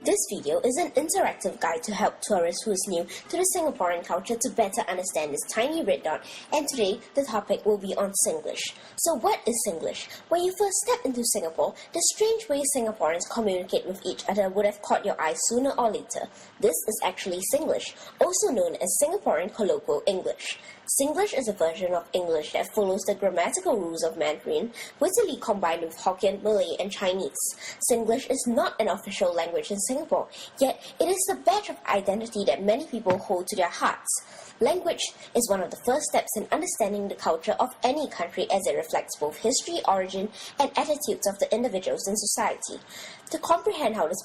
This video is an interactive guide to help tourists who is new to the Singaporean culture to better understand this tiny red dot, and today the topic will be on Singlish. So what is Singlish? When you first step into Singapore, the strange way Singaporeans communicate with each other would have caught your eye sooner or later. This is actually Singlish, also known as Singaporean Colloquial English. Singlish is a version of English that follows the grammatical rules of Mandarin, wittily combined with Hokkien, Malay, and Chinese. Singlish is not an official language in Singapore, yet it is the badge of identity that many people hold to their hearts. Language is one of the first steps in understanding the culture of any country as it reflects both history, origin, and attitudes of the individuals in society. To comprehend how this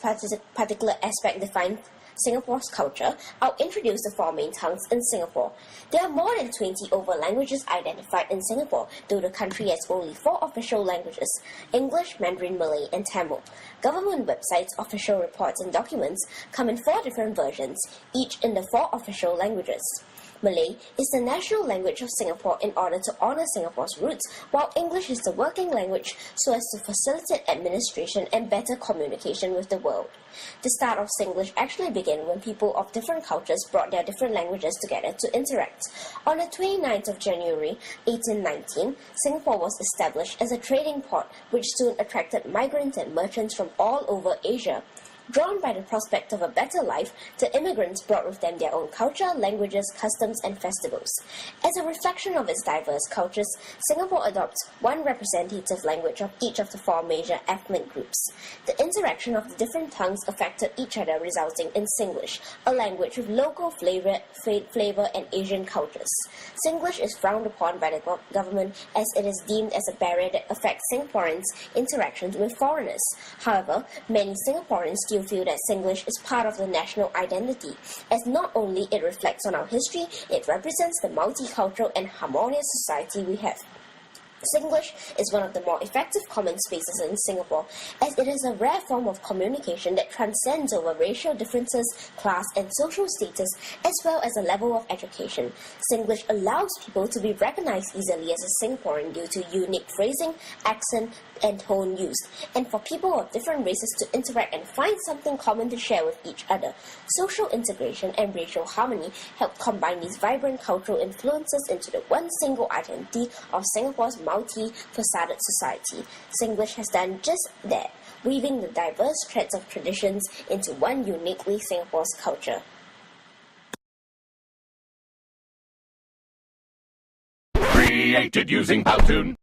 particular aspect defines Singapore's culture, I'll introduce the four main tongues in Singapore. There are more than 20 over languages identified in Singapore, though the country has only 4 official languages: English, Mandarin, Malay, and Tamil. Government websites, official reports, and documents come in 4 different versions, each in the 4 official languages. Malay is the national language of Singapore in order to honor Singapore's roots, while English is the working language so as to facilitate administration and better communication with the world. The start of Singlish actually began when people of different cultures brought their different languages together to interact. On the 29th of January 1819, Singapore was established as a trading port which soon attracted migrants and merchants from all over Asia. Drawn by the prospect of a better life, the immigrants brought with them their own culture, languages, customs, and festivals. As a reflection of its diverse cultures, Singapore adopts one representative language of each of the 4 major ethnic groups. The interaction of the different tongues affected each other, resulting in Singlish, a language with local flavor and Asian cultures. Singlish is frowned upon by the government as it is deemed as a barrier that affects Singaporeans' interactions with foreigners. However, many Singaporeans still feel that Singlish is part of the national identity, as not only it reflects on our history, it represents the multicultural and harmonious society we have. Singlish is one of the more effective common spaces in Singapore, as it is a rare form of communication that transcends over racial differences, class, and social status, as well as a level of education. Singlish allows people to be recognized easily as a Singaporean due to unique phrasing, accent, and tone used, and for people of different races to interact and find something common to share with each other. Social integration and racial harmony help combine these vibrant cultural influences into the one single identity of Singapore's multi-faceted society. Singlish has done just that, weaving the diverse threads of traditions into one uniquely Singapore's culture. Created using Powtoon.